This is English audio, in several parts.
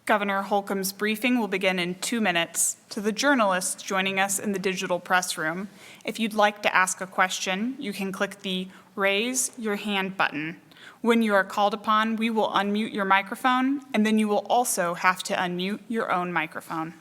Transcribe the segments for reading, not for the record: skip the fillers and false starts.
Governor Holcomb's briefing will begin in 2 minutes. To the journalists joining us in the digital press room, if you'd like to ask a question, you can click the Raise Your Hand button. When you are called upon, we will unmute your microphone, and then you will also have to unmute your own microphone.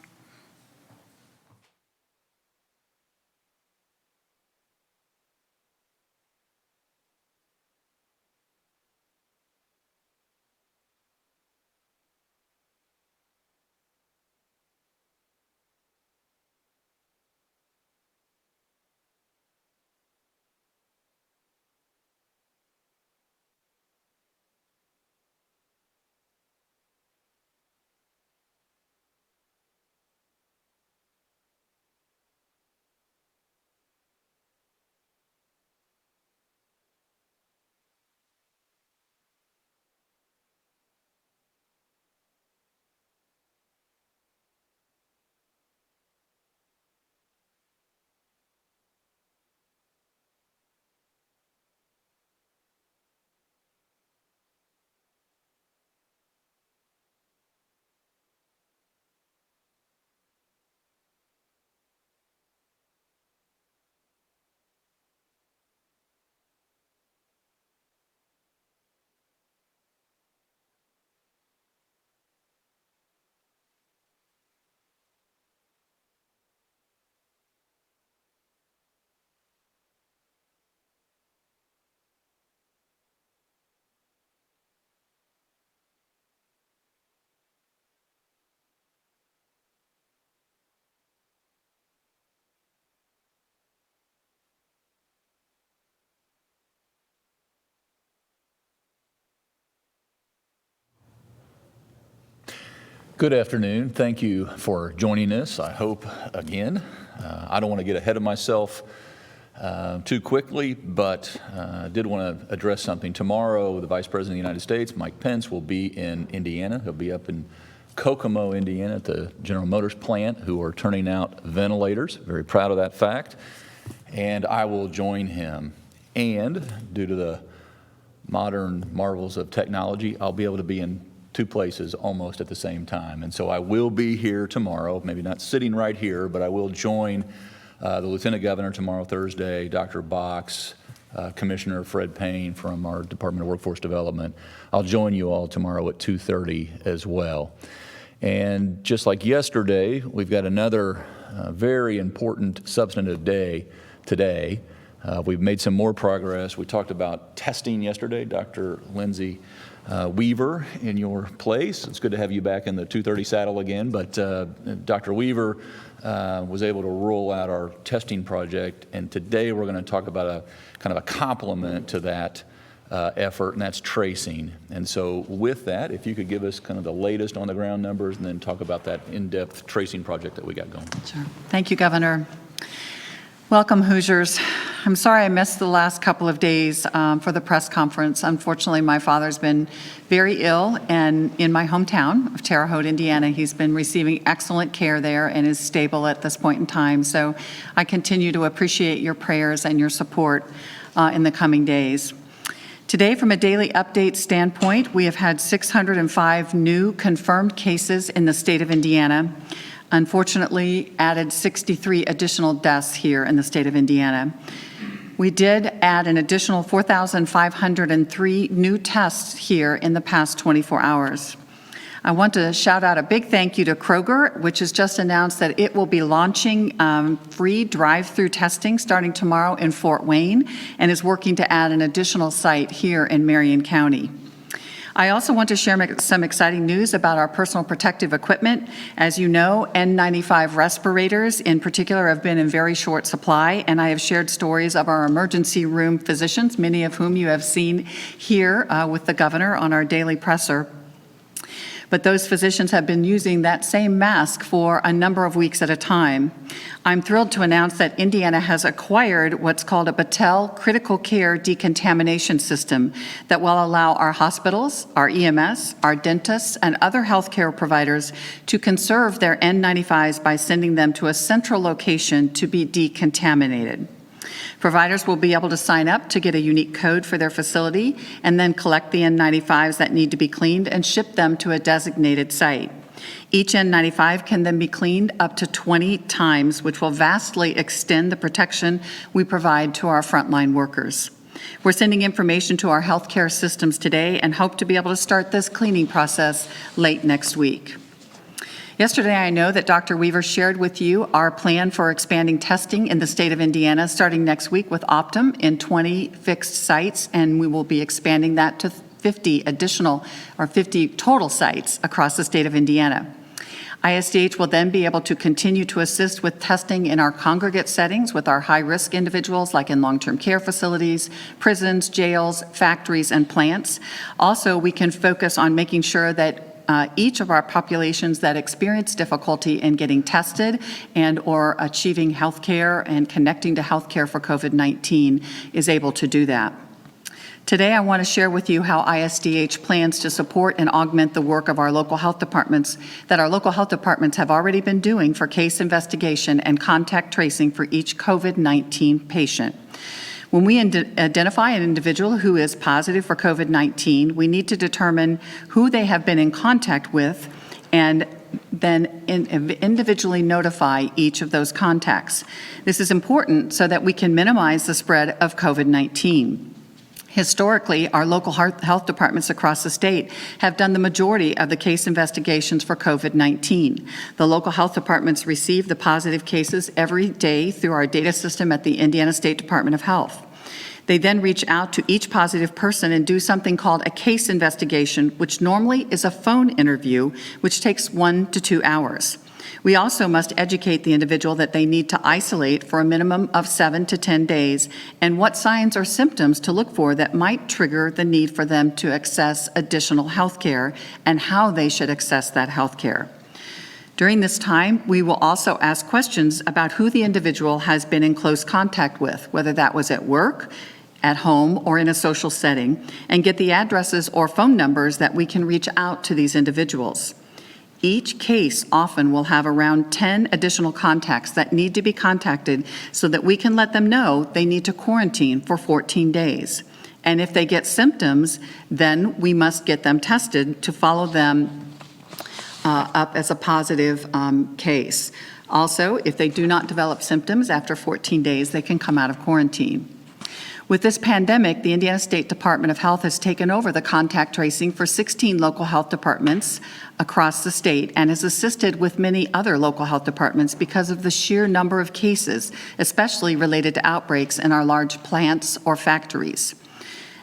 Good afternoon. Thank you for joining us. I hope, again, I don't want to get ahead of myself too quickly, but I did want to address something. Tomorrow, the Vice President of the United States, Mike Pence, will be in Indiana. He'll be up in Kokomo, Indiana at the General Motors plant, who are turning out ventilators. Very proud of that fact. And I will join him. And due to the modern marvels of technology, I'll be able to be in 2 places almost at the same time. And so I will be here tomorrow, maybe not sitting right here, but I will join the Lieutenant Governor tomorrow, Thursday, Dr. Box, Commissioner Fred Payne from our Department of Workforce Development. I'll join you all tomorrow at 2:30 as well. And just like yesterday, we've got another very important substantive day today. We've made some more progress. We talked about testing yesterday. Dr. Lindsay Weaver in your place. It's good to have you back in the 2:30 saddle again, but Dr. Weaver was able to roll out our testing project, and today we're going to talk about a kind of a complement to that effort, and that's tracing. And so with that, if you could give us kind of the latest on the ground numbers and then talk about that in-depth tracing project that we got going. Sure. Thank you, Governor. Welcome, Hoosiers. I'm sorry I missed the last couple of days for the press conference. Unfortunately, my father's been very ill, and in my hometown of Terre Haute, Indiana, he's been receiving excellent care there and is stable at this point in time. So I continue to appreciate your prayers and your support in the coming days. Today, from a daily update standpoint, we have had 605 new confirmed cases in the state of Indiana. Unfortunately, added 63 additional deaths here in the state of Indiana. We did add an additional 4,503 new tests here in the past 24 hours. I want to shout out a big thank you to Kroger, which has just announced that it will be launching free drive-through testing starting tomorrow in Fort Wayne and is working to add an additional site here in Marion County. I also want to share some exciting news about our personal protective equipment. As you know, N95 respirators in particular have been in very short supply, and I have shared stories of our emergency room physicians, many of whom you have seen here with the governor on our daily presser. But those physicians have been using that same mask for a number of weeks at a time. I'm thrilled to announce that Indiana has acquired what's called a Battelle critical care decontamination system that will allow our hospitals, our EMS, our dentists, and other healthcare providers to conserve their N95s by sending them to a central location to be decontaminated. Providers will be able to sign up to get a unique code for their facility and then collect the N95s that need to be cleaned and ship them to a designated site. Each N95 can then be cleaned up to 20 times, which will vastly extend the protection we provide to our frontline workers. We're sending information to our healthcare systems today and hope to be able to start this cleaning process late next week. Yesterday, I know that Dr. Weaver shared with you our plan for expanding testing in the state of Indiana starting next week with Optum in 20 fixed sites, and we will be expanding that to 50 total sites across the state of Indiana. ISDH will then be able to continue to assist with testing in our congregate settings with our high-risk individuals like in long-term care facilities, prisons, jails, factories, and plants. Also, we can focus on making sure that each of our populations that experience difficulty in getting tested and or achieving health care and connecting to health care for COVID-19 is able to do that. Today, I want to share with you how ISDH plans to support and augment the work of our local health departments that our local health departments have already been doing for case investigation and contact tracing for each COVID-19 patient. When we identify an individual who is positive for COVID-19, we need to determine who they have been in contact with and then individually notify each of those contacts. This is important so that we can minimize the spread of COVID-19. Historically, our local health departments across the state have done the majority of the case investigations for COVID-19. The local health departments receive the positive cases every day through our data system at the Indiana State Department of Health. They then reach out to each positive person and do something called a case investigation, which normally is a phone interview, which takes 1 to 2 hours. We also must educate the individual that they need to isolate for a minimum of 7 to 10 days and what signs or symptoms to look for that might trigger the need for them to access additional health care and how they should access that health care. During this time, we will also ask questions about who the individual has been in close contact with, whether that was at work, at home, or in a social setting, and get the addresses or phone numbers that we can reach out to these individuals. Each case often will have around 10 additional contacts that need to be contacted so that we can let them know they need to quarantine for 14 days. And if they get symptoms, then we must get them tested to follow them up as a positive case. Also, if they do not develop symptoms after 14 days, they can come out of quarantine. With this pandemic, the Indiana State Department of Health has taken over the contact tracing for 16 local health departments across the state and has assisted with many other local health departments because of the sheer number of cases, especially related to outbreaks in our large plants or factories.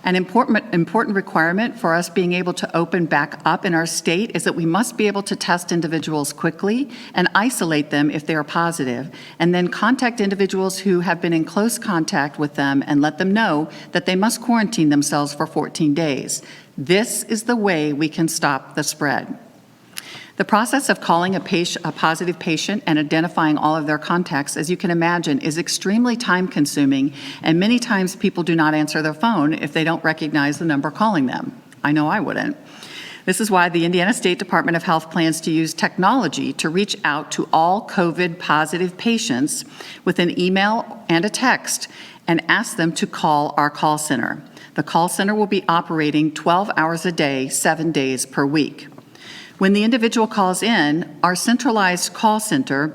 An important requirement for us being able to open back up in our state is that we must be able to test individuals quickly and isolate them if they are positive, and then contact individuals who have been in close contact with them and let them know that they must quarantine themselves for 14 days. This is the way we can stop the spread. The process of calling a positive patient and identifying all of their contacts, as you can imagine, is extremely time-consuming, and many times people do not answer their phone if they don't recognize the number calling them. I know I wouldn't. This is why the Indiana State Department of Health plans to use technology to reach out to all COVID-positive patients with an email and a text and ask them to call our call center. The call center will be operating 12 hours a day, 7 days per week. When the individual calls in, our centralized call center,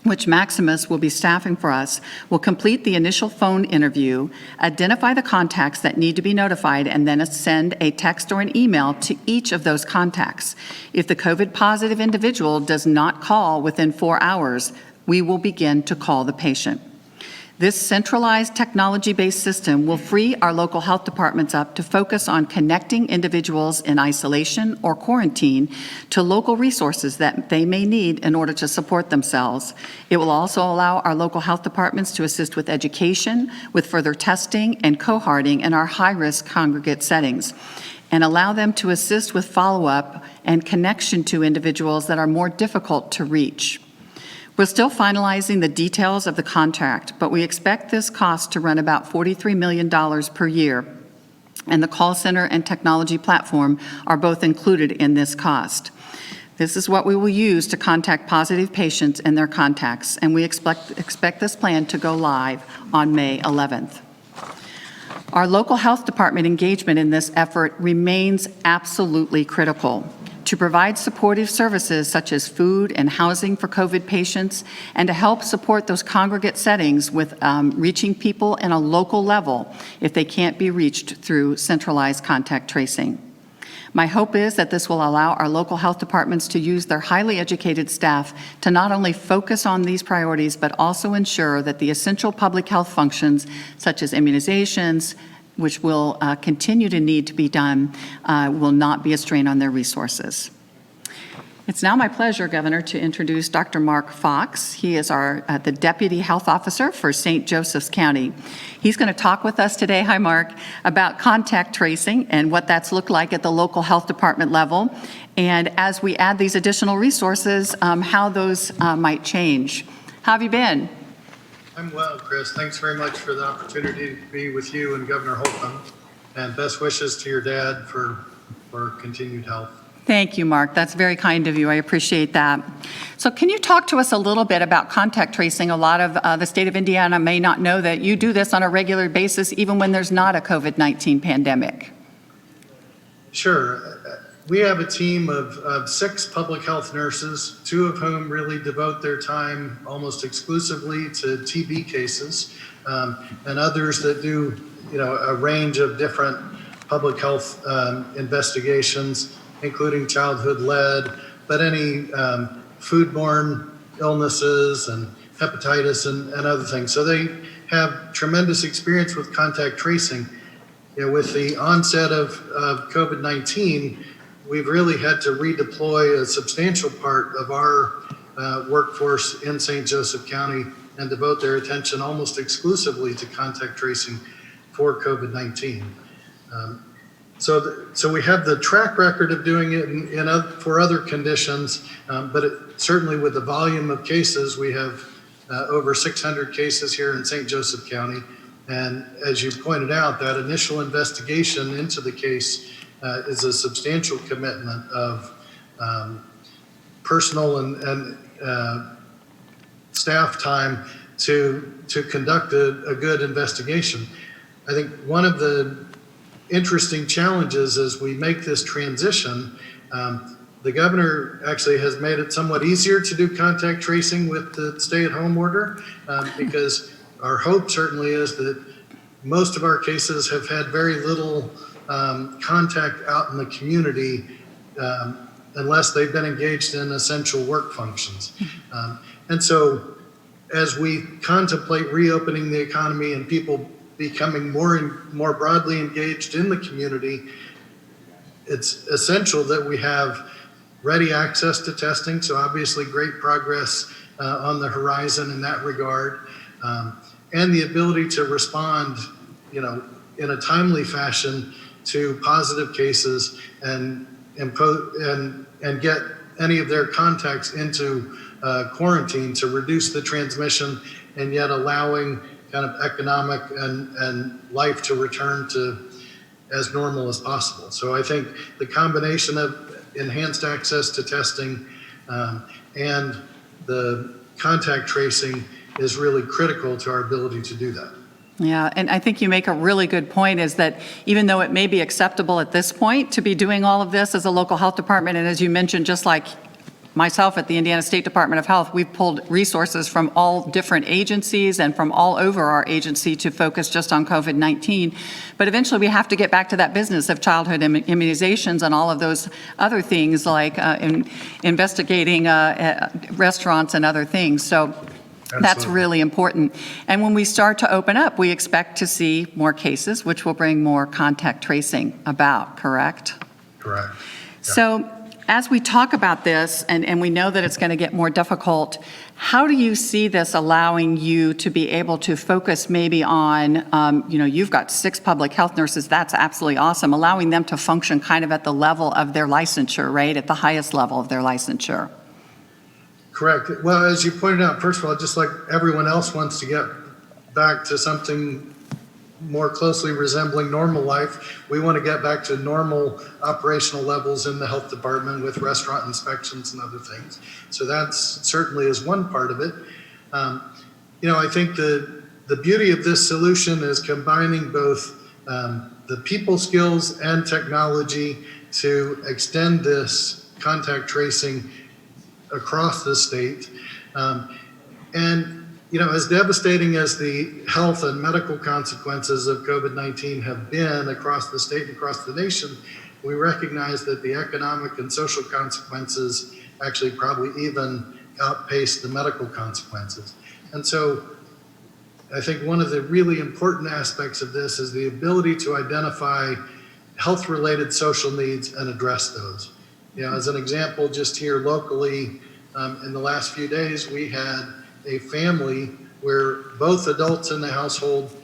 which Maximus will be staffing for us, will complete the initial phone interview, identify the contacts that need to be notified, and then send a text or an email to each of those contacts. If the COVID-positive individual does not call within 4 hours, we will begin to call the patient. This centralized technology-based system will free our local health departments up to focus on connecting individuals in isolation or quarantine to local resources that they may need in order to support themselves. It will also allow our local health departments to assist with education, with further testing and cohorting in our high-risk congregate settings, and allow them to assist with follow-up and connection to individuals that are more difficult to reach. We're still finalizing the details of the contract, but we expect this cost to run about $43 million per year, and the call center and technology platform are both included in this cost. This is what we will use to contact positive patients and their contacts, and we expect this plan to go live on May 11th. Our local health department engagement in this effort remains absolutely critical. To to provide supportive services such as food and housing for COVID patients, and to help support those congregate settings with reaching people in a local level if they can't be reached through centralized contact tracing. My hope is that this will allow our local health departments to use their highly educated staff to not only focus on these priorities, but also ensure that the essential public health functions, such as immunizations, which will continue to need to be done, will not be a strain on their resources. It's now my pleasure, Governor, to introduce Dr. Mark Fox. He is the Deputy Health Officer for St. Joseph's County. He's going to talk with us today, hi Mark, about contact tracing and what that's looked like at the local health department level, and as we add these additional resources, how those might change. How have you been? I'm well, Chris. Thanks very much for the opportunity to be with you and Governor Holcomb, and best wishes to your dad for continued health. Thank you, Mark. That's very kind of you. I appreciate that. So can you talk to us a little bit about contact tracing? A lot of the state of Indiana may not know that you do this on a regular basis, even when there's not a COVID-19 pandemic. Sure. We have a team of 6 public health nurses, 2 of whom really devote their time almost exclusively to TB cases, and others that do, a range of different public health investigations, including childhood lead, but any foodborne illnesses and hepatitis and other things. So they have tremendous experience with contact tracing. With the onset of COVID-19, we've really had to redeploy a substantial part of our workforce in St. Joseph County and devote their attention almost exclusively to contact tracing for COVID-19. So we have the track record of doing it for other conditions, but certainly with the volume of cases, we have over 600 cases here in St. Joseph County. And as you pointed out, that initial investigation into the case is a substantial commitment of personal and staff time to conduct a good investigation. I think one of the interesting challenges as we make this transition, the governor actually has made it somewhat easier to do contact tracing with the stay-at-home order, because our hope certainly is that most of our cases have had very little contact out in the community unless they've been engaged in essential work functions. And so as we contemplate reopening the economy and people becoming more broadly engaged in the community, it's essential that we have ready access to testing. So obviously great progress on the horizon in that regard, and the ability to respond, in a timely fashion to positive cases and get any of their contacts into quarantine to reduce the transmission, and yet allowing kind of economic and life to return to as normal as possible. So I think the combination of enhanced access to testing and the contact tracing is really critical to our ability to do that. Yeah, and I think you make a really good point, is that even though it may be acceptable at this point to be doing all of this as a local health department, and as you mentioned, just like myself at the Indiana State Department of Health, we've pulled resources from all different agencies and from all over our agency to focus just on COVID-19. But eventually we have to get back to that business of childhood immunizations and all of those other things, like investigating restaurants and other things. So that's really important. And when we start to open up, we expect to see more cases, which will bring more contact tracing about, correct? Correct. Yeah. So as we talk about this, and we know that it's going to get more difficult, how do you see this allowing you to be able to focus maybe on, you've got 6 public health nurses, that's absolutely awesome, allowing them to function kind of at the level of their licensure, right, at the highest level of their licensure? Correct. Well, as you pointed out, first of all, just like everyone else wants to get back to something more closely resembling normal life, we want to get back to normal operational levels in the health department with restaurant inspections and other things. So that's certainly is one part of it. I think the beauty of this solution is combining both the people skills and technology to extend this contact tracing across the state. And as devastating as the health and medical consequences of COVID-19 have been across the state and across the nation, we recognize that the economic and social consequences actually probably even outpace the medical consequences. And so I think one of the really important aspects of this is the ability to identify health-related social needs and address those. As an example, just here locally, in the last few days, we had a family where both adults in the household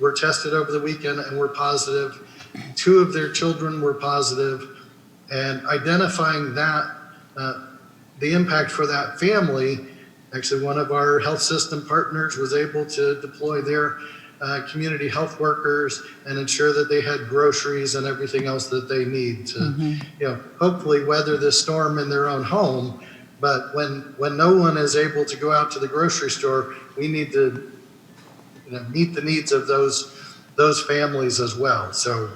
were tested over the weekend and were positive. 2 of their children were positive, and identifying that, the impact for that family, actually one of our health system partners was able to deploy their community health workers and ensure that they had groceries and everything else that they need to, hopefully weather this storm in their own home. But when no one is able to go out to the grocery store, we need to meet the needs of those families as well. So,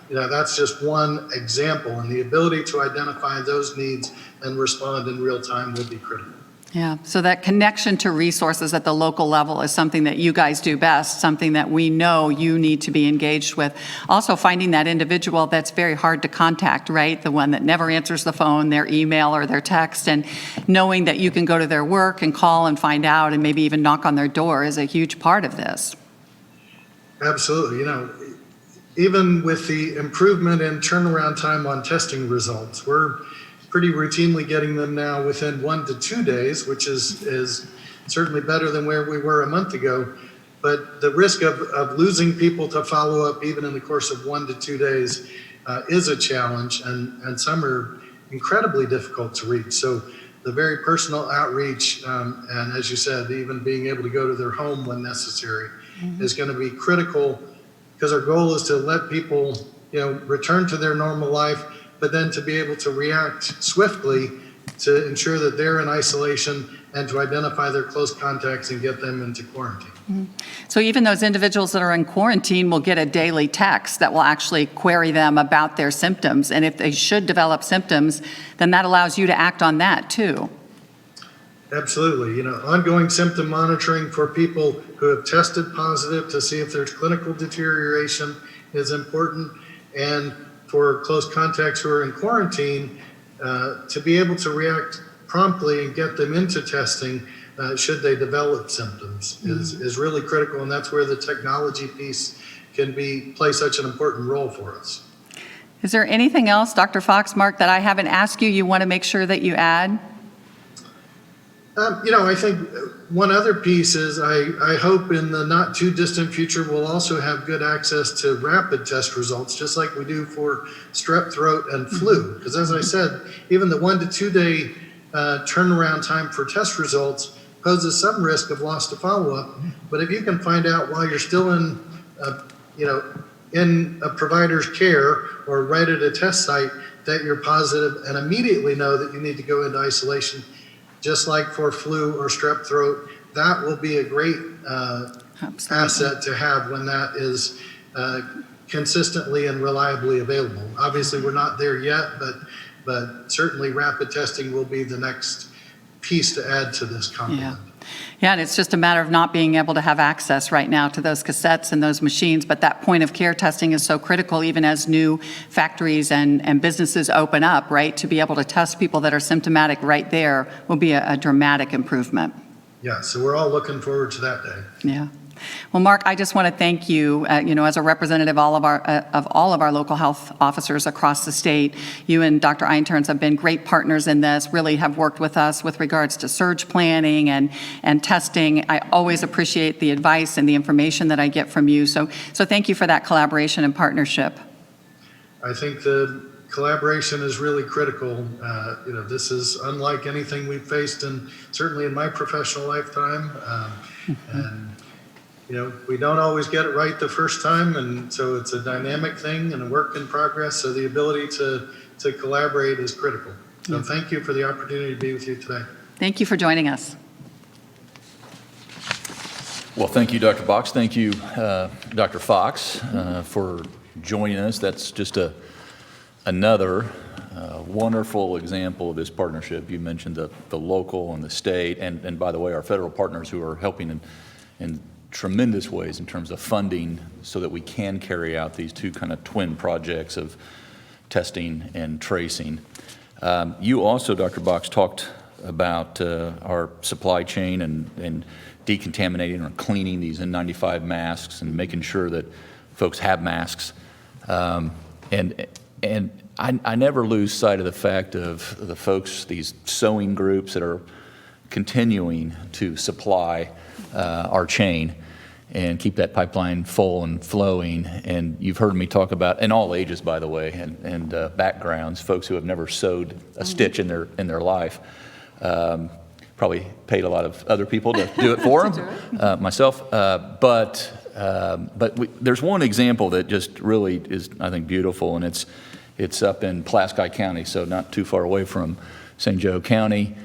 that's just one example, and the ability to identify those needs and respond in real time would be critical. Yeah, so that connection to resources at the local level is something that you guys do best, something that we know you need to be engaged with. Also finding that individual that's very hard to contact, right? The one that never answers the phone, their email or their text, and knowing that you can go to their work and call and find out and maybe even knock on their door is a huge part of this. Absolutely. Even with the improvement in turnaround time on testing results, we're pretty routinely getting them now within 1 to 2 days, which is certainly better than where we were a month ago. But the risk of losing people to follow up even in the course of 1 to 2 days is a challenge, and some are incredibly difficult to reach. So the very personal outreach, and as you said, even being able to go to their home when necessary is going to be critical, because our goal is to let people return to their normal life, but then to be able to react swiftly to ensure that they're in isolation and to identify their close contacts and get them into quarantine. So even those individuals that are in quarantine will get a daily text that will actually query them about their symptoms. And if they should develop symptoms, then that allows you to act on that too. Absolutely. Ongoing symptom monitoring for people who have tested positive to see if there's clinical deterioration is important. And for close contacts who are in quarantine, to be able to react promptly and get them into testing should they develop symptoms is really critical, and that's where the technology piece can play such an important role for us. Is there anything else, Dr. Fox, Mark, that I haven't asked you want to make sure that you add? I think one other piece is I hope in the not too distant future we'll also have good access to rapid test results, just like we do for strep throat and flu. Because as I said, even the 1 to 2 day turnaround time for test results poses some risk of loss to follow-up. But if you can find out while you're still in a provider's care or right at a test site that you're positive and immediately know that you need to go into isolation, just like for flu or strep throat, that will be a great asset to have when that is consistently and reliably available. Obviously, we're not there yet, but certainly rapid testing will be the next piece to add to this complement. Yeah, and it's just a matter of not being able to have access right now to those cassettes and those machines, but that point of care testing is so critical even as new factories and businesses open up, right? To be able to test people that are symptomatic right there will be a dramatic improvement. Yeah, so we're all looking forward to that day. Yeah. Well, Mark, I just want to thank you, as a representative of all of our local health officers across the state. You and Dr. Einturns have been great partners in this, really have worked with us with regards to surge planning and testing. I always appreciate the advice and the information that I get from you. So thank you for that collaboration and partnership. I think the collaboration is really critical. This is unlike anything we've faced, and certainly in my professional lifetime. And we don't always get it right the first time, and so it's a dynamic thing and a work in progress. So the ability to collaborate is critical. So thank you for the opportunity to be with you today. Thank you for joining us. Well, thank you, Dr. Fox. Thank you, Dr. Fox, for joining us. That's just another wonderful example of this partnership. You mentioned the local and the state, and by the way, our federal partners who are helping in tremendous ways in terms of funding so that we can carry out these two kind of twin projects of testing and tracing. You also, Dr. Box, talked about our supply chain and decontaminating or cleaning these N95 masks and making sure that folks have masks. And I never lose sight of the fact of the folks, these sewing groups that are continuing to supply our chain and keep that pipeline full and flowing. And you've heard me talk about, in all ages, by the way, and backgrounds, folks who have never sewed a stitch in their life. Probably paid a lot of other people to do it for them, myself. But there's one example that just really is, I think, beautiful, and it's up in Pulaski County, so not too far away from St. Joe County.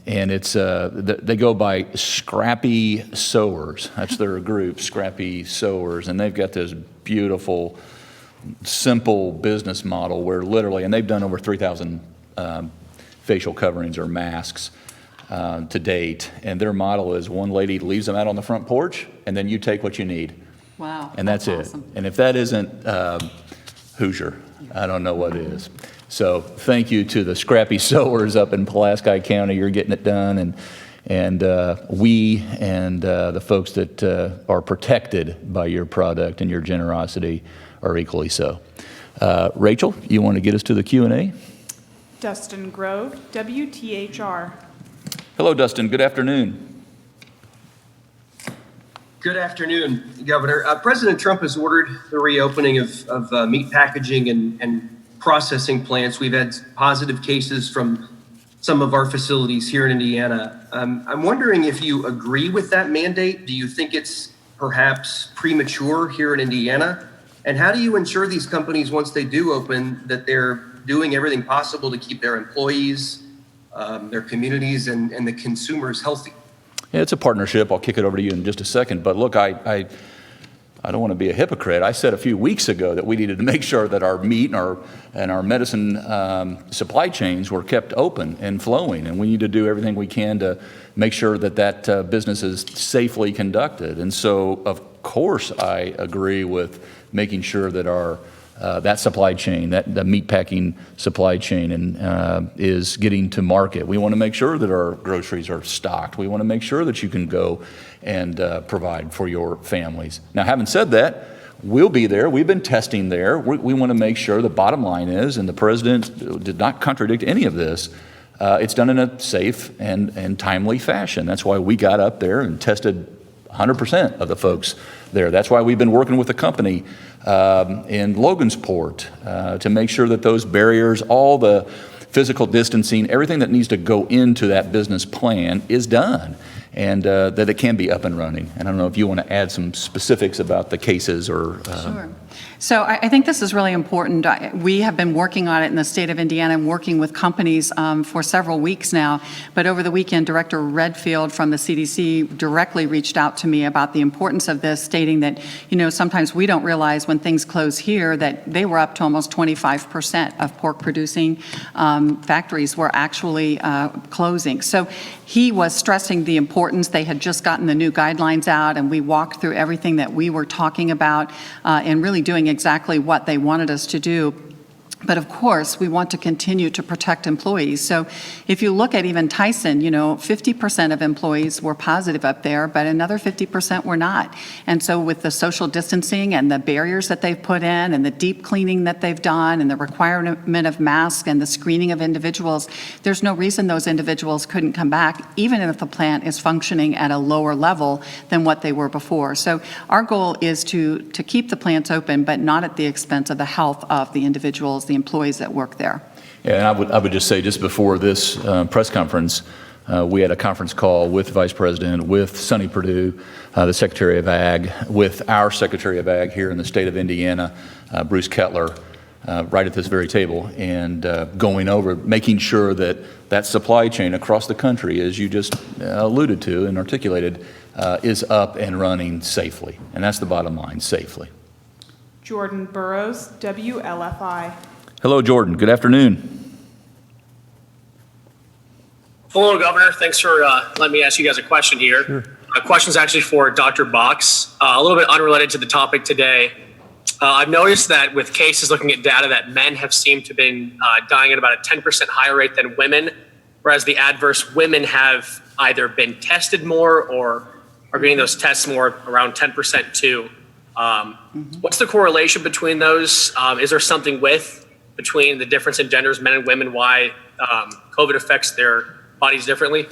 And it's they go by Scrappy Sewers. That's their group, Scrappy Sewers, and they've got this beautiful, simple business model where literally, and they've done over 3,000 facial coverings or masks to date, and their model is one lady leaves them out on the front porch, and then you take what you need. Wow. And that's it. Awesome. And if that isn't Hoosier, I don't know what is. So thank you to the Scrappy Sewers up in Pulaski County. You're getting it done, and we and the folks that are protected by your product and your generosity are equally so. Rachel, you want to get us to the Q&A? Dustin Grove, WTHR. Hello, Dustin. Good afternoon. Good afternoon, Governor. President Trump has ordered the reopening of meat packaging and processing plants. We've had positive cases from some of our facilities here in Indiana. I'm wondering if you agree with that mandate. Do you think it's perhaps premature here in Indiana? And how do you ensure these companies, once they do open, that they're doing everything possible to keep their employees, their communities, and the consumers healthy? Yeah, it's a partnership. I'll kick it over to you in just a second. But look, I don't want to be a hypocrite. I said a few weeks ago that we needed to make sure that our meat and our medicine supply chains were kept open and flowing, and we need to do everything we can to make sure that business is safely conducted. And so, of course, I agree with making sure that our that supply chain, the meat packing supply chain, is getting to market. We want to make sure that our groceries are stocked. We want to make sure that you can go and provide for your families. Now, having said that, we'll be there. We've been testing there. We want to make sure the bottom line is, and the president did not contradict any of this, it's done in a safe and timely fashion. That's why we got up there and tested 100% of the folks there. That's why we've been working with the company in Logansport to make sure that those barriers, all the physical distancing, everything that needs to go into that business plan is done, and that it can be up and running. And I don't know if you want to add some specifics about the cases or... Sure. So I think this is really important. We have been working on it in the state of Indiana and working with companies for several weeks now. But over the weekend, Director Redfield from the CDC directly reached out to me about the importance of this, stating that, sometimes we don't realize when things close here that they were up to almost 25% of pork producing factories were actually closing. So he was stressing the importance. They had just gotten the new guidelines out, and we walked through everything that we were talking about and really doing exactly what they wanted us to do. But of course, we want to continue to protect employees. So if you look at even Tyson, 50% of employees were positive up there, but another 50% were not. And so with the social distancing and the barriers that they've put in and the deep cleaning that they've done and the requirement of masks and the screening of individuals, there's no reason those individuals couldn't come back, even if the plant is functioning at a lower level than what they were before. So our goal is to keep the plants open, but not at the expense of the health of the individuals, the employees that work there. Yeah, and I would just say, just before this press conference, we had a conference call with the Vice President, with Sonny Perdue, the Secretary of Ag, with our Secretary of Ag here in the state of Indiana, Bruce Kettler, right at this very table, and going over, making sure that that supply chain across the country, as you just alluded to and articulated, is up and running safely. And that's the bottom line, safely. Jordan Burrows, WLFI. Hello, Jordan. Good afternoon. Hello, Governor. Thanks for letting me ask you guys a question here. Sure. My question is actually for Dr. Box, a little bit unrelated to the topic today. I've noticed that with cases looking at data that men have seemed to have been dying at about a 10% higher rate than women, whereas the adverse women have either been tested more or are getting those tests more, around 10% too. What's the correlation between those? Is there something between the difference in genders, men and women, why COVID affects their bodies differently?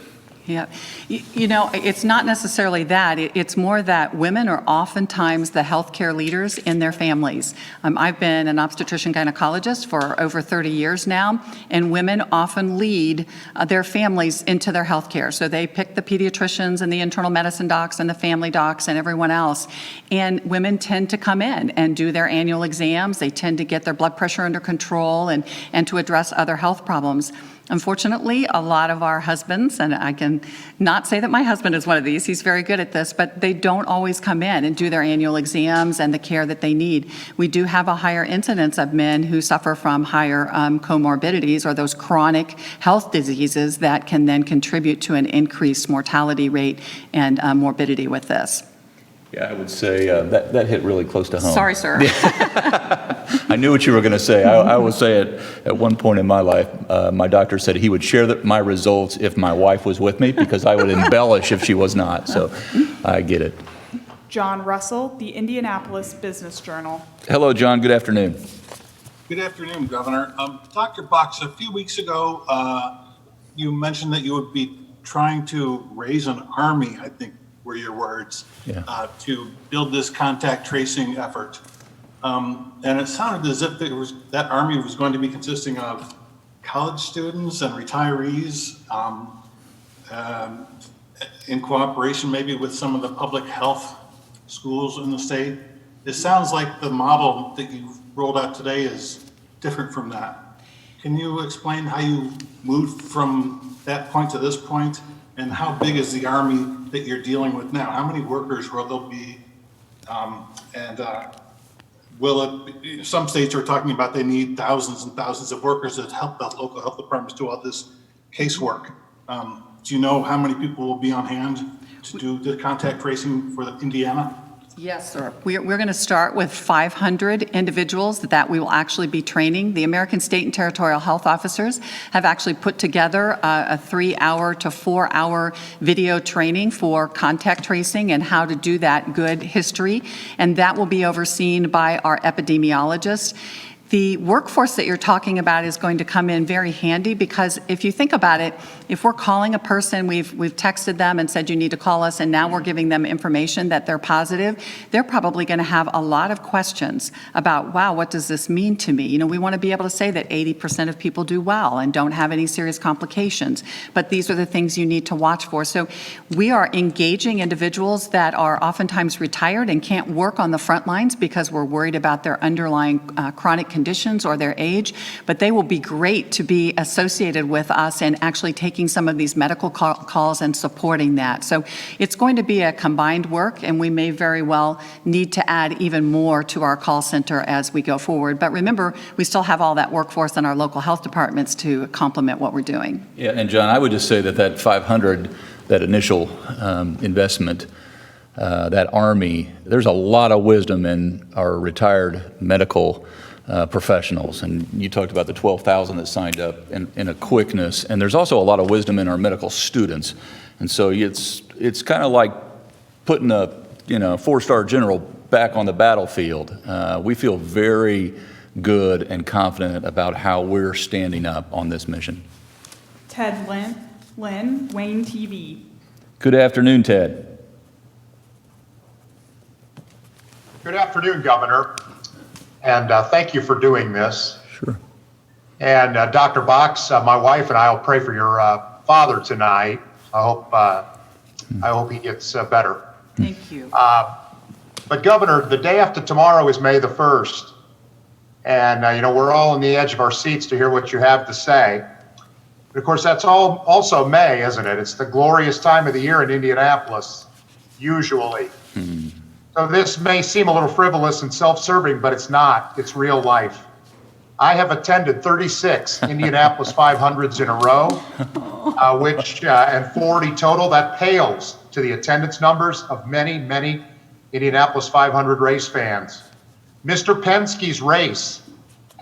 Yeah, you know, it's not necessarily that. It's more that women are oftentimes the healthcare leaders in their families. I've been an obstetrician gynecologist for over 30 years now, and women often lead their families into their healthcare. So they pick the pediatricians and the internal medicine docs and the family docs and everyone else. And women tend to come in and do their annual exams. They tend to get their blood pressure under control and to address other health problems. Unfortunately, a lot of our husbands, and I can not say that my husband is one of these, he's very good at this, but they don't always come in and do their annual exams and the care that they need. We do have a higher incidence of men who suffer from higher comorbidities or those chronic health diseases that can then contribute to an increased mortality rate and morbidity with this. Yeah, I would say that hit really close to home. Sorry, sir. I knew what you were going to say. I will say it at one point in my life. My doctor said he would share my results if my wife was with me because I would embellish if she was not. So I get it. John Russell, the Indianapolis Business Journal. Hello, John. Good afternoon. Good afternoon, Governor. Dr. Box, a few weeks ago, you mentioned that you would be trying to raise an army, I think were your words, to build this contact tracing effort. And it sounded as if that army was going to be consisting of college students and retirees in cooperation maybe with some of the public health schools in the state. It sounds like the model that you rolled out today is different from that. Can you explain how you moved from that point to this point, and how big is the army that you're dealing with now? How many workers will there be? Will it, some states are talking about they need thousands and thousands of workers that help the local health departments do all this casework. Do you know how many people will be on hand to do the contact tracing for Indiana? Yes, sir. We're going to start with 500 individuals that we will actually be training. The American State and Territorial Health Officers have actually put together a 3-hour to 4-hour video training for contact tracing and how to do that good history, and that will be overseen by our epidemiologist. The workforce that you're talking about is going to come in very handy because if you think about it, if we're calling a person, we've texted them and said you need to call us, and now we're giving them information that they're positive, they're probably going to have a lot of questions about, wow, what does this mean to me? You know, we want to be able to say that 80% of people do well and don't have any serious complications, but these are the things you need to watch for. So we are engaging individuals that are oftentimes retired and can't work on the front lines because we're worried about their underlying chronic conditions or their age, but they will be great to be associated with us and actually taking some of these medical calls and supporting that. So it's going to be a combined work, and we may very well need to add even more to our call center as we go forward. But remember, we still have all that workforce in our local health departments to complement what we're doing. Yeah, and John, I would just say that 500, that initial investment, that Army, there's a lot of wisdom in our retired medical professionals. And you talked about the 12,000 that signed up in a quickness. And there's also a lot of wisdom in our medical students. And so it's kind of like putting a 4-star general back on the battlefield. We feel very good and confident about how we're standing up on this mission. Ted Lynn, Wayne TV. Good afternoon, Ted. Good afternoon, Governor, and thank you for doing this. Sure. And Dr. Box, my wife and I will pray for your father tonight. I hope he gets better. Thank you. But Governor, the day after tomorrow is May the 1st, and we're all on the edge of our seats to hear what you have to say. But of course, that's also May, isn't it? It's the glorious time of the year in Indianapolis, usually. So this may seem a little frivolous and self-serving, but it's not. It's real life. I have attended 36 Indianapolis 500s in a row, and 40 total. That pales to the attendance numbers of many, many Indianapolis 500 race fans. Mr. Penske's race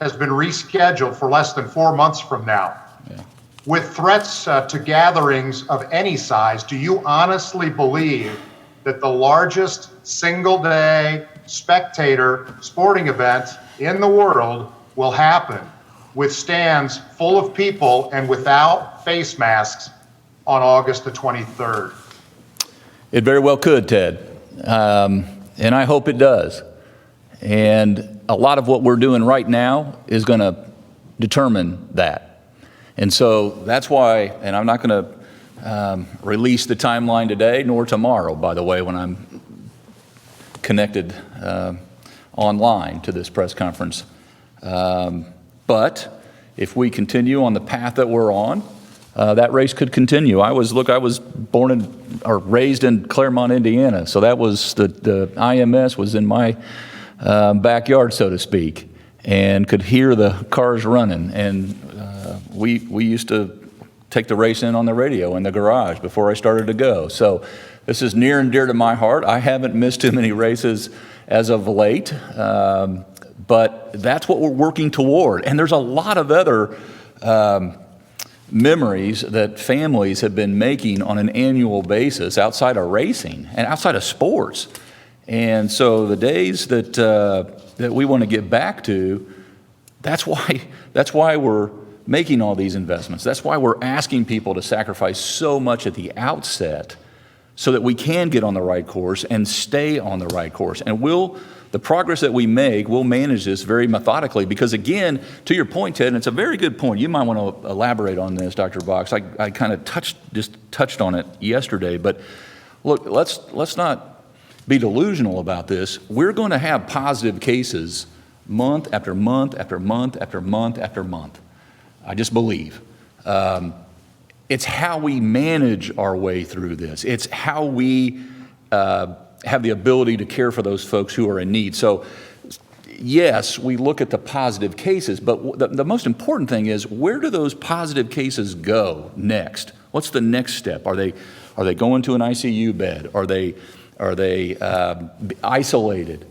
has been rescheduled for less than 4 months from now. Yeah. With threats to gatherings of any size, do you honestly believe that the largest single-day spectator sporting event in the world will happen with stands full of people and without face masks on August the 23rd? It very well could, Ted, and I hope it does. And a lot of what we're doing right now is going to determine that. And so that's why, and I'm not going to release the timeline today nor tomorrow, by the way, when I'm connected online to this press conference. But if we continue on the path that we're on, that race could continue. I was born or raised in Claremont, Indiana, so that was the IMS was in my backyard, so to speak, and could hear the cars running. And we used to take the race in on the radio in the garage before I started to go. So this is near and dear to my heart. I haven't missed too many races as of late, but that's what we're working toward. And there's a lot of other memories that families have been making on an annual basis outside of racing and outside of sports. And so the days that we want to get back to, that's why we're making all these investments. That's why we're asking people to sacrifice so much at the outset so that we can get on the right course and stay on the right course. And the progress that we make, we'll manage this very methodically because, again, to your point, Ted, and it's a very good point. You might want to elaborate on this, Dr. Box. I kind of touched on it yesterday. But look, let's not be delusional about this. We're going to have positive cases month after month after month after month after month. I just believe. It's how we manage our way through this. It's how we have the ability to care for those folks who are in need. So yes, we look at the positive cases, but the most important thing is, where do those positive cases go next? What's the next step? Are they going to an ICU bed? Are they isolated?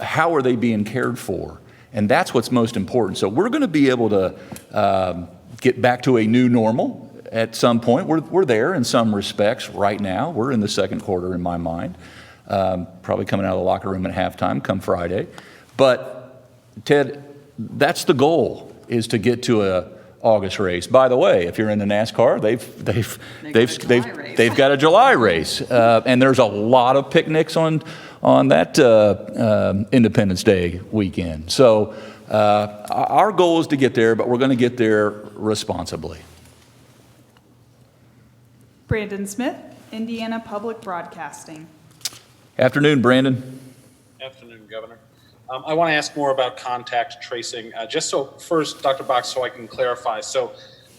How are they being cared for? And that's what's most important. So we're going to be able to get back to a new normal at some point. We're there in some respects right now. We're in the second quarter in my mind, probably coming out of the locker room at halftime come Friday. But Ted, that's the goal, is to get to a August race. By the way, if you're in the NASCAR, they've got a July race, and there's a lot of picnics on that Independence Day weekend. So our goal is to get there, but we're going to get there responsibly. Brandon Smith, Indiana Public Broadcasting. Afternoon, Brandon. Afternoon, Governor. I want to ask more about contact tracing. Just so first, Dr. Box, so I can clarify. So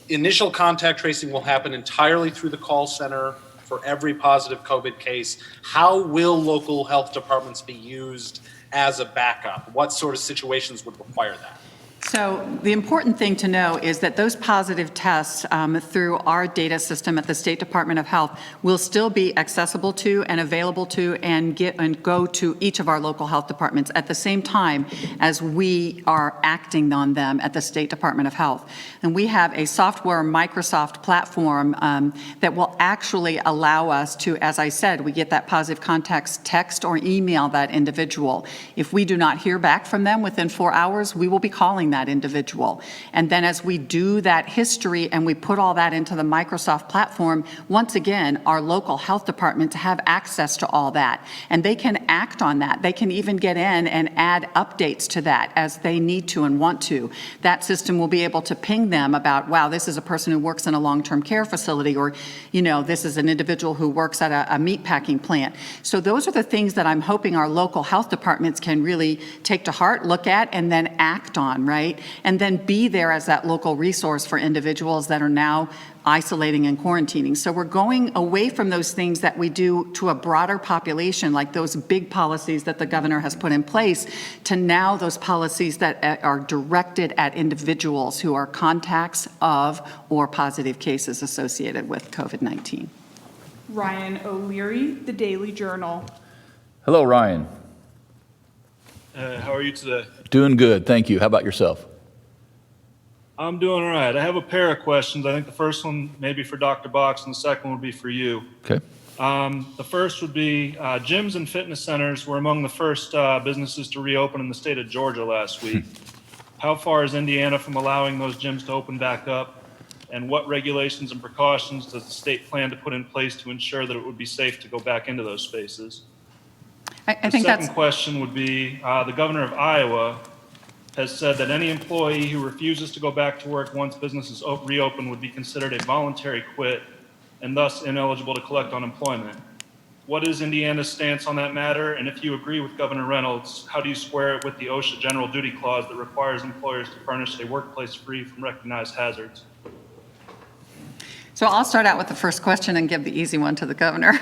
initial contact tracing will happen entirely through the call center for every positive COVID case. How will local health departments be used as a backup? What sort of situations would require that? So the important thing to know is that those positive tests through our data system at the State Department of Health will still be accessible to and available to and go to each of our local health departments at the same time as we are acting on them at the State Department of Health. And we have a software Microsoft platform that will actually allow us to, as I said, we get that positive contact text or email that individual. If we do not hear back from them within 4 hours, we will be calling that individual. And then as we do that history and we put all that into the Microsoft platform, once again, our local health departments have access to all that. And they can act on that. They can even get in and add updates to that as they need to and want to. That system will be able to ping them about, wow, this is a person who works in a long-term care facility, or, you know, this is an individual who works at a meat packing plant. So those are the things that I'm hoping our local health departments can really take to heart, look at, and then act on, right? site, and then be there as that local resource for individuals that are now isolating and quarantining. So we're going away from those things that we do to a broader population, like those big policies that the governor has put in place, to now those policies that are directed at individuals who are contacts of or positive cases associated with COVID-19. Ryan O'Leary, The Daily Journal. Hello, Ryan. How are you today? Doing good, thank you. How about yourself? I'm doing all right. I have a pair of questions. I think the first one may be for Dr. Box, and the second one would be for you. Okay. The first would be gyms and fitness centers were among the first businesses to reopen in the state of Georgia last week. How far is Indiana from allowing those gyms to open back up? And what regulations and precautions does the state plan to put in place to ensure that it would be safe to go back into those spaces? I think The second question would be, the governor of Iowa has said that any employee who refuses to go back to work once businesses reopen would be considered a voluntary quit and thus ineligible to collect unemployment. What is Indiana's stance on that matter? And if you agree with Governor Reynolds, how do you square it with the OSHA general duty clause that requires employers to furnish a workplace free from recognized hazards? So I'll start out with the first question and give the easy one to the governor.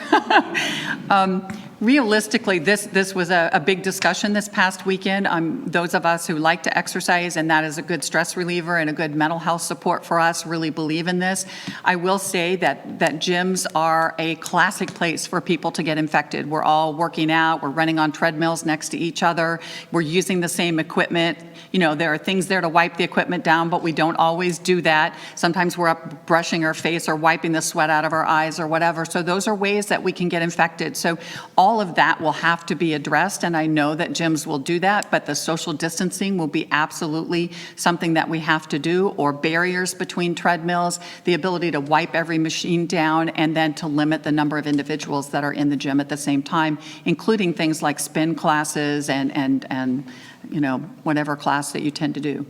Realistically, this was a big discussion this past weekend. Those of us who like to exercise, and that is a good stress reliever and a good mental health support for us, really believe in this. I will say that gyms are a classic place for people to get infected. We're all working out, we're running on treadmills next to each other, we're using the same equipment. You know, there are things there to wipe the equipment down, but we don't always do that. Sometimes we're up brushing our face or wiping the sweat out of our eyes or whatever. So those are ways that we can get infected. So all of that will have to be addressed, and I know that gyms will do that, but the social distancing will be absolutely something that we have to do, or barriers between treadmills, the ability to wipe every machine down, and then to limit the number of individuals that are in the gym at the same time, including things like spin classes and you know, whatever class that you tend to do.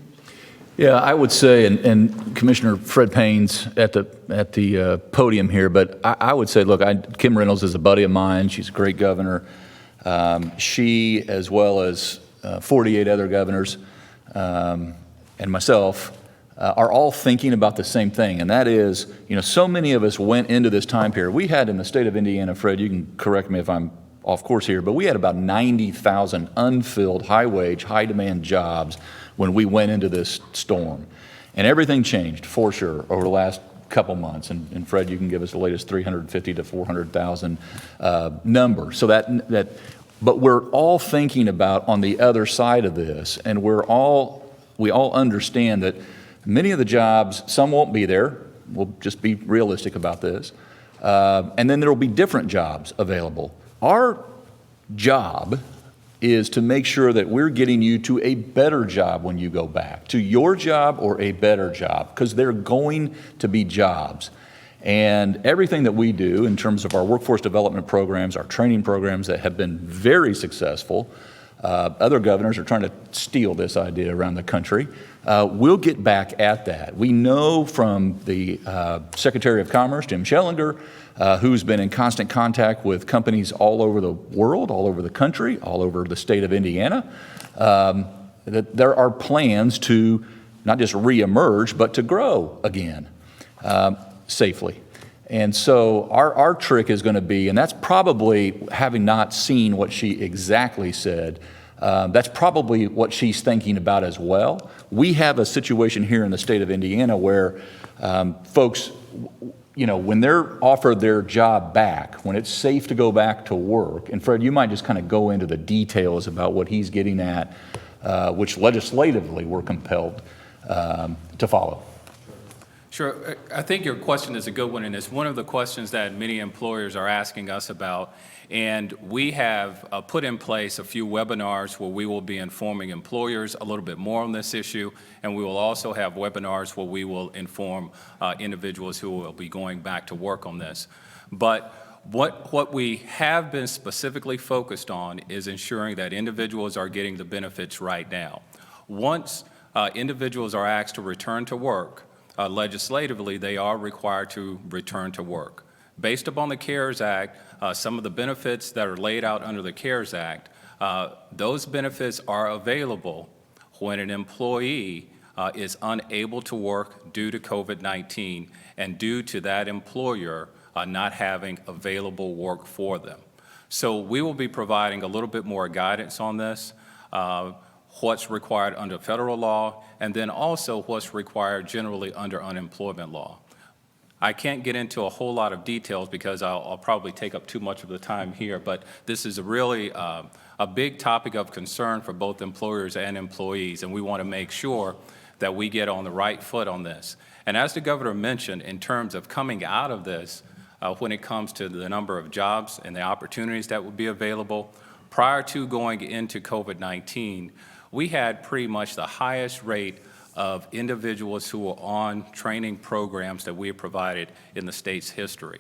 Yeah, I would say, and Commissioner Fred Payne's at the podium here, but I would say, look, Kim Reynolds is a buddy of mine. She's a great governor. She, as well as 48 other governors and myself, are all thinking about the same thing, and that is, you know, so many of us went into this time period. We had in the state of Indiana, Fred, you can correct me if I'm off course here, but we had about 90,000 unfilled, high-wage, high-demand jobs when we went into this storm. And everything changed, for sure, over the last couple months. And Fred, you can give us the latest 350 to 400,000 number. So but we're all thinking about on the other side of this, and we all understand that many of the jobs, some won't be there. We'll just be realistic about this. And then there will be different jobs available. Our job is to make sure that we're getting you to a better job when you go back, to your job or a better job, because they're going to be jobs. And everything that we do in terms of our workforce development programs, our training programs that have been very successful, other governors are trying to steal this idea around the country. We'll get back at that. We know from the Secretary of Commerce, Jim Schellinger, who's been in constant contact with companies all over the world, all over the country, all over the state of Indiana, that there are plans to not just reemerge, but to grow again safely. And so our trick is going to be, and that's probably, having not seen what she exactly said, that's probably what she's thinking about as well. We have a situation here in the state of Indiana where folks, you know, when they're offered their job back, when it's safe to go back to work, and Fred, you might just kind of go into the details about what he's getting at, which legislatively we're compelled to follow. Sure. I think your question is a good one, and it's one of the questions that many employers are asking us about. And we have put in place a few webinars where we will be informing employers a little bit more on this issue, and we will also have webinars where we will inform individuals who will be going back to work on this. But what we have been specifically focused on is ensuring that individuals are getting the benefits right now. Once individuals are asked to return to work, legislatively, they are required to return to work. Based upon the CARES Act, some of the benefits that are laid out under the CARES Act, those benefits are available when an employee is unable to work due to COVID-19 and due to that employer not having available work for them. So we will be providing a little bit more guidance on this, what's required under federal law, and then also what's required generally under unemployment law. I can't get into a whole lot of details because I'll probably take up too much of the time here, but this is really a big topic of concern for both employers and employees, and we want to make sure that we get on the right foot on this. And as the governor mentioned, in terms of coming out of this, when it comes to the number of jobs and the opportunities that would be available, prior to going into COVID-19, we had pretty much the highest rate of individuals who were on training programs that we have provided in the state's history.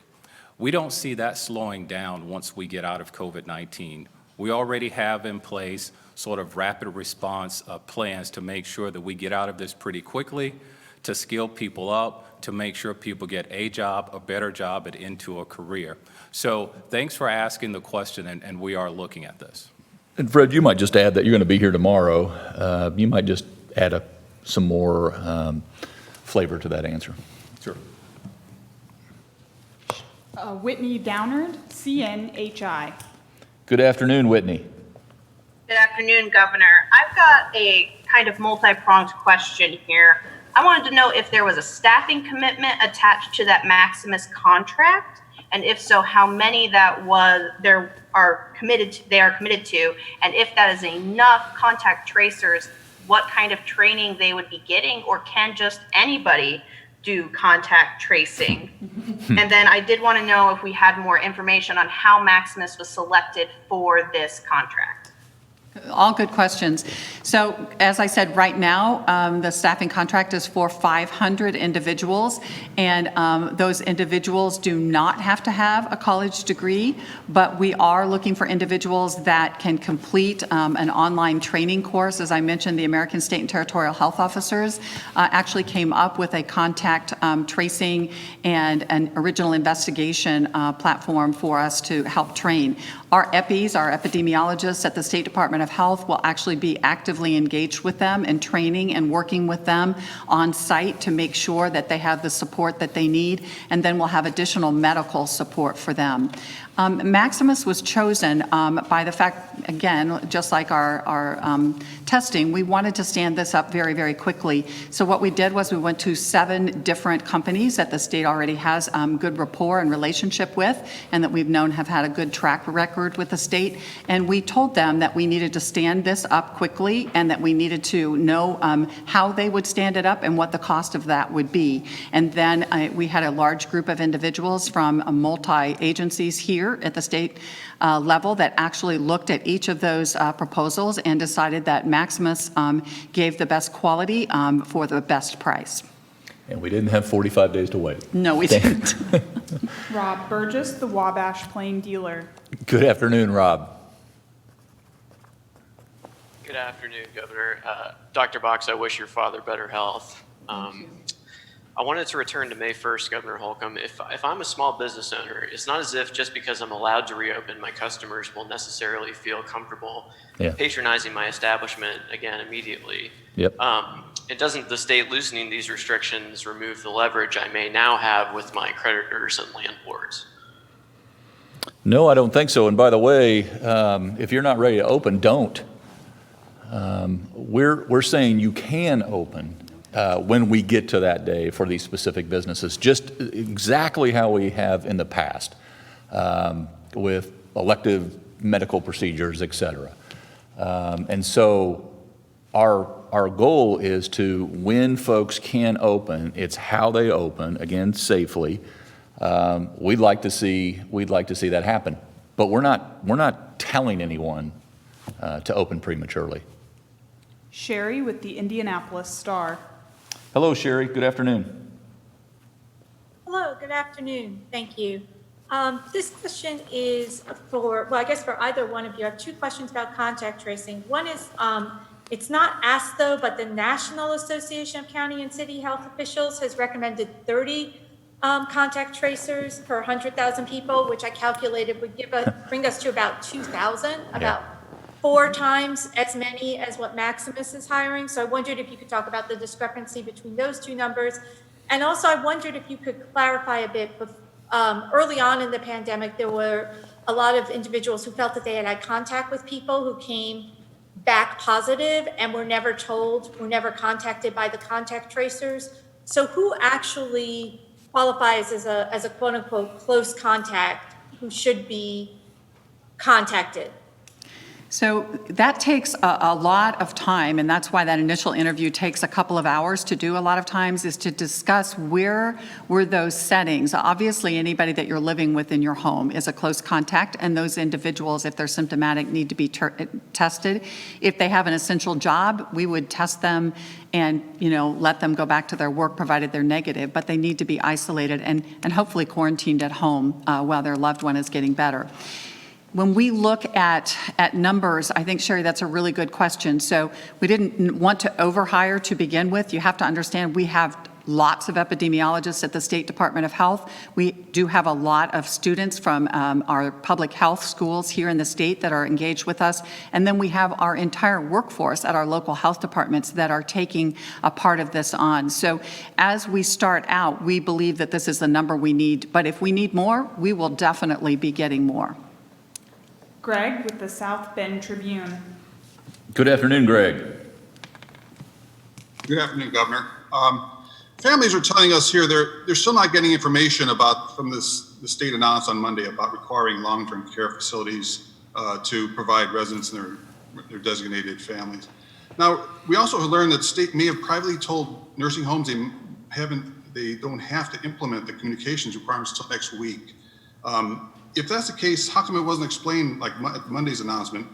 We don't see that slowing down once we get out of COVID-19. We already have in place sort of rapid response plans to make sure that we get out of this pretty quickly, to skill people up, to make sure people get a job, a better job, and into a career. So thanks for asking the question, and we are looking at this. And Fred, you might just add that you're going to be here tomorrow. You might just add some more flavor to that answer. Sure. Whitney Downard, CNHI. Good afternoon, Whitney. Good afternoon, Governor. I've got a kind of multi-pronged question here. I wanted to know if there was a staffing commitment attached to that Maximus contract, and if so, how many they are committed to, and if that is enough contact tracers, what kind of training they would be getting, or can just anybody do contact tracing? And then I did want to know if we had more information on how Maximus was selected for this contract. All good questions. So as I said, right now, the staffing contract is for 500 individuals, and those individuals do not have to have a college degree, but we are looking for individuals that can complete an online training course. As I mentioned, the American State and Territorial Health Officers actually came up with a contact tracing and an original investigation platform for us to help train. Our EPIs, our epidemiologists at the State Department of Health, will actually be actively engaged with them and training and working with them on site to make sure that they have the support that they need, and then we'll have additional medical support for them. Maximus was chosen by the fact, again, just like our testing, we wanted to stand this up very, very quickly. So what we did was we went to 7 different companies that the state already has good rapport and relationship with, and that we've known have had a good track record with the state. And we told them that we needed to stand this up quickly, and that we needed to know how they would stand it up and what the cost of that would be. And then we had a large group of individuals from multi-agencies here at the state level that actually looked at each of those proposals and decided that Maximus gave the best quality for the best price. And we didn't have 45 days to wait. No, we didn't. Rob Burgess, the Wabash Plain Dealer. Good afternoon, Rob. Good afternoon, Governor. Dr. Box, I wish your father better health. I wanted to return to May 1st, Governor Holcomb. If I'm a small business owner, it's not as if just because I'm allowed to reopen, my customers will necessarily feel comfortable patronizing my establishment again immediately. Yep. It doesn't the state loosening these restrictions remove the leverage I may now have with my creditors and landlords? No, I don't think so. And by the way, if you're not ready to open, don't. We're saying you can open when we get to that day for these specific businesses, just exactly how we have in the past with elective medical procedures, et cetera. And so our goal is to, when folks can open, it's how they open, again, safely. We'd like to see that happen, but we're not telling anyone to open prematurely. Sherry with the Indianapolis Star. Hello, Sherry. Good afternoon. Hello, good afternoon. Thank you. This question is for either one of you. I have 2 questions about contact tracing. One is, it's not ASTHO, but the National Association of County and City Health Officials has recommended 30 contact tracers per 100,000 people, which I calculated would bring us to about 2,000, about 4 times as many as what Maximus is hiring. So I wondered if you could talk about the discrepancy between those two numbers. And also I wondered if you could clarify a bit. Early on in the pandemic, there were a lot of individuals who felt that they had contact with people who came back positive and were never contacted by the contact tracers. So who actually qualifies as a quote unquote close contact who should be contacted? So that takes a lot of time, and that's why that initial interview takes a couple of hours to do a lot of times, is to discuss where were those settings. Obviously, anybody that you're living with in your home is a close contact, and those individuals, if they're symptomatic, need to be tested. If they have an essential job, we would test them and, let them go back to their work provided they're negative, but they need to be isolated and hopefully quarantined at home while their loved one is getting better. When we look at numbers, I think, Sherry, that's a really good question. So we didn't want to overhire to begin with. You have to understand we have lots of epidemiologists at the State Department of Health. We do have a lot of students from our public health schools here in the state that are engaged with us. And then we have our entire workforce at our local health departments that are taking a part of this on. So as we start out, we believe that this is the number we need. But if we need more, we will definitely be getting more. Greg with the South Bend Tribune. Good afternoon, Greg. Good afternoon, Governor. Families are telling us here they're still not getting information from the state announced on Monday about requiring long-term care facilities to provide residents and their designated families. Now, we also learned that the state may have privately told nursing homes they don't have to implement the communications requirements until next week. If that's the case, how come it wasn't explained like Monday's announcement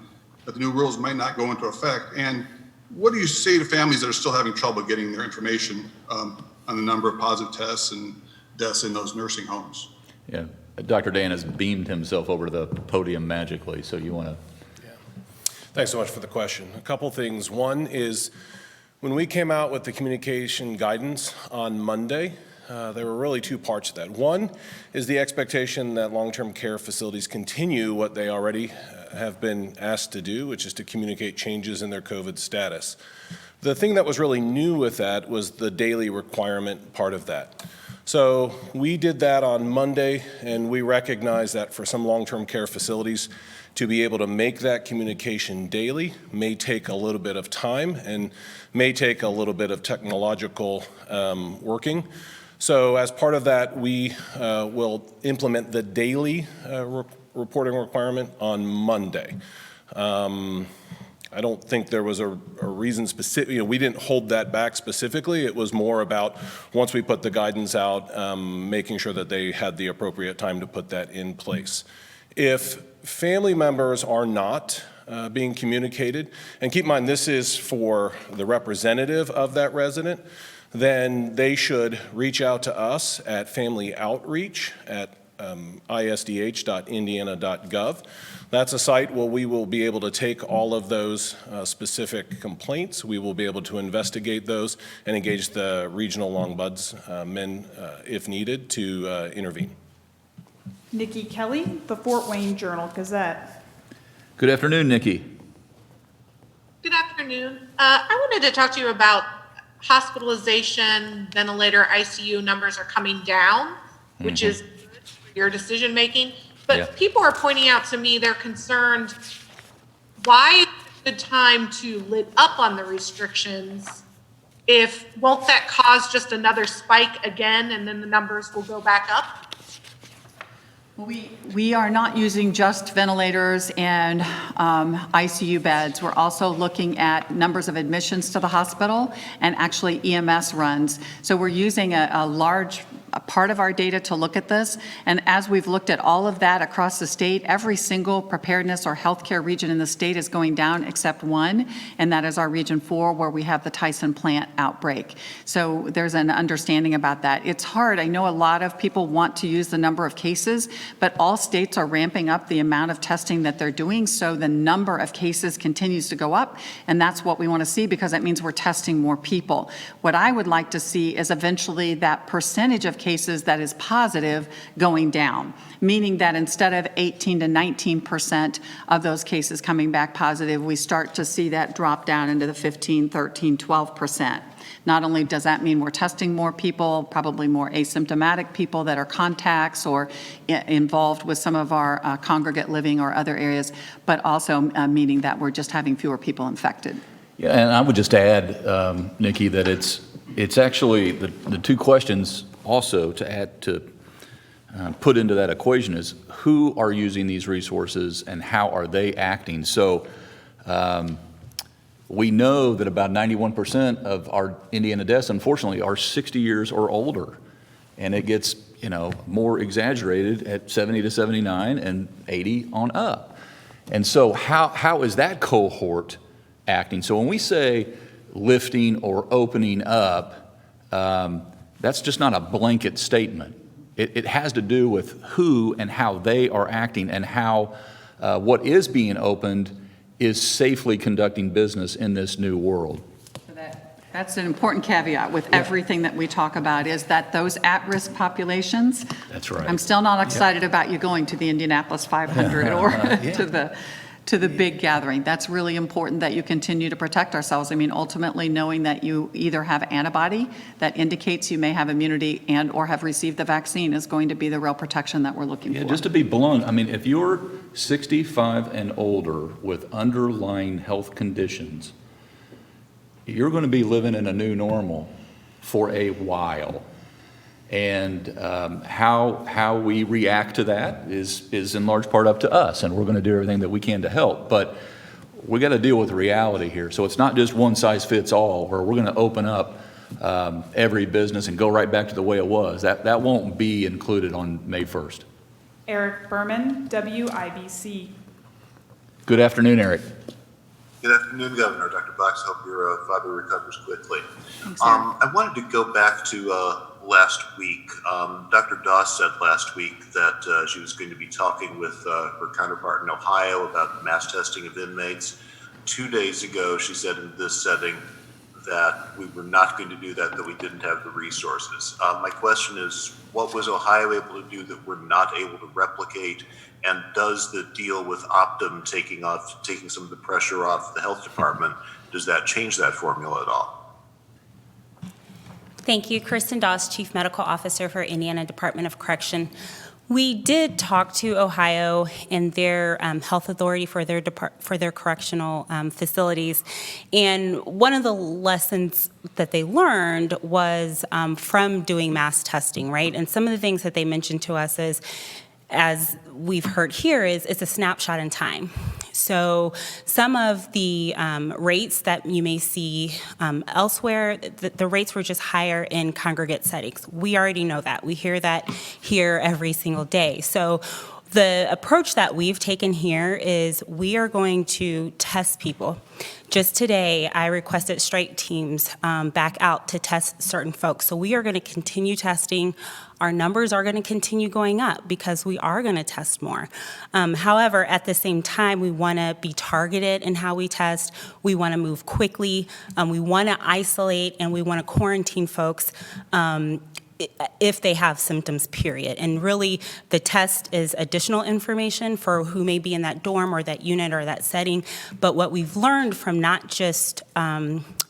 that the new rules might not go into effect? And what do you say to families that are still having trouble getting their information on the number of positive tests and deaths in those nursing homes? Yeah, Dr. Dan has beamed himself over to the podium magically, so you want to... Yeah. Thanks so much for the question. A couple things. One is when we came out with the communication guidance on Monday, there were really 2 parts to that. One is the expectation that long-term care facilities continue what they already have been asked to do, which is to communicate changes in their COVID status. The thing that was really new with that was the daily requirement part of that. So we did that on Monday, and we recognize that for some long-term care facilities, to be able to make that communication daily may take a little bit of time and may take a little bit of technological working. So as part of that, we will implement the daily reporting requirement on Monday. I don't think there was a reason specific, we didn't hold that back specifically. It was more about once we put the guidance out, making sure that they had the appropriate time to put that in place. If family members are not being communicated, and keep in mind this is for the representative of that resident, then they should reach out to us at Family Outreach at isdh.indiana.gov. That's a site where we will be able to take all of those specific complaints. We will be able to investigate those and engage the regional long buds men, if needed, to intervene. Nikki Kelly, the Fort Wayne Journal-Gazette. Good afternoon, Nikki. Good afternoon. I wanted to talk to you about hospitalization, ventilator, ICU numbers are coming down, which is good for your decision making. But people are pointing out to me they're concerned, why is it a good time to lit up on the restrictions? Won't that cause just another spike again and then the numbers will go back up? We are not using just ventilators and ICU beds. We're also looking at numbers of admissions to the hospital and actually EMS runs. So we're using a large part of our data to look at this. And as we've looked at all of that across the state, every single preparedness or healthcare region in the state is going down except one, and that is our Region 4, where we have the Tyson plant outbreak. So there's an understanding about that. It's hard. I know a lot of people want to use the number of cases, but all states are ramping up the amount of testing that they're doing, so the number of cases continues to go up, and that's what we want to see because that means we're testing more people. What I would like to see is eventually that percentage of cases that is positive going down, meaning that instead of 18 to 19% of those cases coming back positive, we start to see that drop down into the 15, 13, 12%. Not only does that mean we're testing more people, probably more asymptomatic people that are contacts or involved with some of our congregate living or other areas, but also meaning that we're just having fewer people infected. Yeah, and I would just add, Nikki, that it's actually the two questions also to add to put into that equation is who are using these resources and how are they acting. So we know that about 91% of our Indiana deaths, unfortunately, are 60 years or older, and it gets more exaggerated at 70 to 79 and 80 on up. And so how is that cohort acting? So when we say lifting or opening up, that's just not a blanket statement. It has to do with who and how they are acting and how what is being opened is safely conducting business in this new world. That's an important caveat with everything that we talk about is that those at-risk populations. That's right. I'm still not excited about you going to the Indianapolis 500 or to the big gathering. That's really important that you continue to protect ourselves. I mean, ultimately knowing that you either have antibody that indicates you may have immunity and or have received the vaccine is going to be the real protection that we're looking for. Just to be blunt, I mean, if you're 65 and older with underlying health conditions, you're going to be living in a new normal for a while. And how we react to that is in large part up to us, and we're going to do everything that we can to help. But we got to deal with reality here. So it's not just one size fits all, where we're going to open up every business and go right back to the way it was. That won't be included on May 1st. Eric Berman, WIBC. Good afternoon, Eric. Good afternoon, Governor. Dr. Box, hope your father recovers quickly. I wanted to go back to last week. Dr. Doss said last week that she was going to be talking with her counterpart in Ohio about mass testing of inmates. 2 days ago, she said in this setting that we were not going to do that we didn't have the resources. My question is, what was Ohio able to do that we're not able to replicate? And does the deal with Optum taking some of the pressure off the health department, does that change that formula at all? Thank you. Kristen Doss, Chief Medical Officer for Indiana Department of Correction. We did talk to Ohio and their health authority for their correctional facilities, and one of the lessons that they learned was from doing mass testing, right? And some of the things that they mentioned to us is, as we've heard here, is it's a snapshot in time. So some of the rates that you may see elsewhere, the rates were just higher in congregate settings. We already know that. We hear that here every single day. So the approach that we've taken here is we are going to test people. Just today, I requested strike teams back out to test certain folks. So we are going to continue testing. Our numbers are going to continue going up because we are going to test more. However, at the same time, we want to be targeted in how we test. We want to move quickly. We want to isolate and we want to quarantine folks if they have symptoms, period. And really, the test is additional information for who may be in that dorm or that unit or that setting. But what we've learned from not just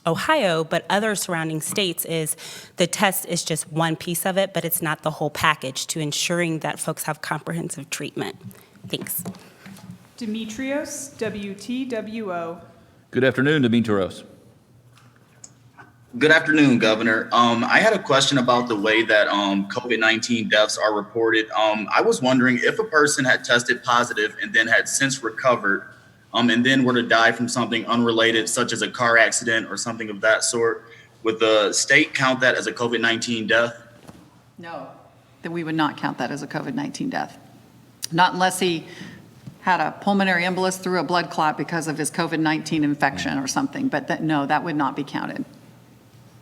Ohio, but other surrounding states is the test is just one piece of it, but it's not the whole package to ensuring that folks have comprehensive treatment. Thanks. Demetrios, WTWO. Good afternoon, Demetrios. Good afternoon, Governor. I had a question about the way that COVID-19 deaths are reported. I was wondering if a person had tested positive and then had since recovered and then were to die from something unrelated, such as a car accident or something of that sort, would the state count that as a COVID-19 death? No, that we would not count that as a COVID-19 death. Not unless he had a pulmonary embolus through a blood clot because of his COVID-19 infection or something, but no, that would not be counted.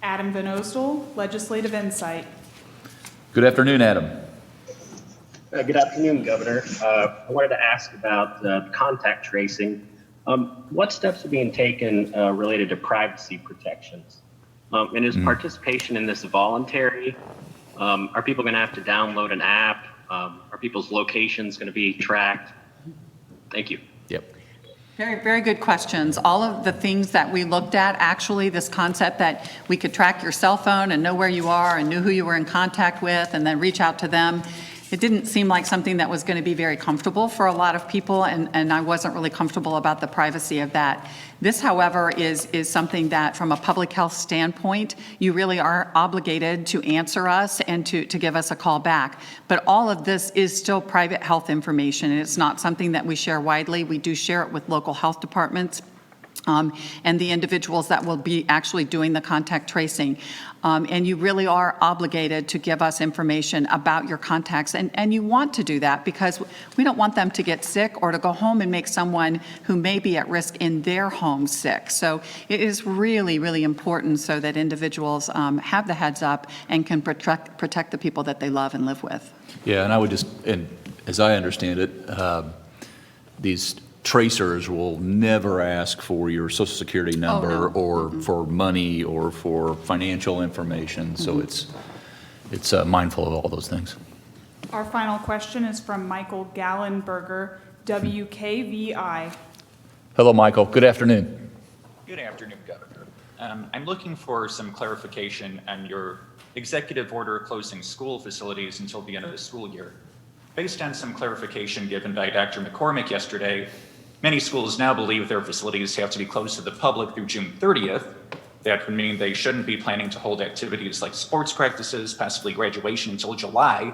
Adam Van Osdol, Legislative Insight. Good afternoon, Adam. Good afternoon, Governor. I wanted to ask about contact tracing. What steps are being taken related to privacy protections? And is participation in this voluntary, Are people going to have to download an app? Are people's locations going to be tracked? Thank you. Yep. Very, very good questions. All of the things that we looked at, actually, this concept that we could track your cell phone and know where you are and knew who you were in contact with and then reach out to them, it didn't seem like something that was going to be very comfortable for a lot of people, and I wasn't really comfortable about the privacy of that. This, however, is something that, from a public health standpoint, you really are obligated to answer us and to give us a call back. But all of this is still private health information, and it's not something that we share widely. We do share it with local health departments and the individuals that will be actually doing the contact tracing. And you really are obligated to give us information about your contacts. And you want to do that because we don't want them to get sick or to go home and make someone who may be at risk in their home sick. So it is really, really important so that individuals have the heads up and can protect the people that they love and live with. Yeah, and I would just, and as I understand it, these tracers will never ask for your social security number or for money or for financial information. So it's mindful of all those things. Our final question is from Michael Gallenberger, WKVI. Hello, Michael. Good afternoon. Good afternoon, Governor. I'm looking for some clarification on your executive order closing school facilities until the end of the school year. Based on some clarification given by Dr. McCormick yesterday, many schools now believe their facilities have to be closed to the public through June 30th. That would mean they shouldn't be planning to hold activities like sports practices, possibly graduation, until July.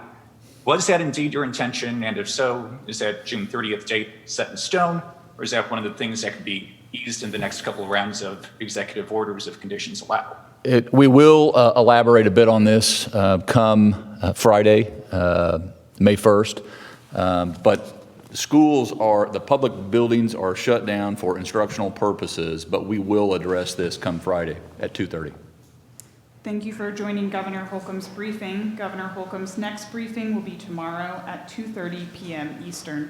Was that indeed your intention? And if so, is that June 30th date set in stone? Or is that one of the things that could be eased in the next couple of rounds of executive orders if conditions allow? We will elaborate a bit on this come Friday, May 1st. But the public buildings are shut down for instructional purposes, but we will address this come Friday at 2:30. Thank you for joining Governor Holcomb's briefing. Governor Holcomb's next briefing will be tomorrow at 2:30 p.m. Eastern.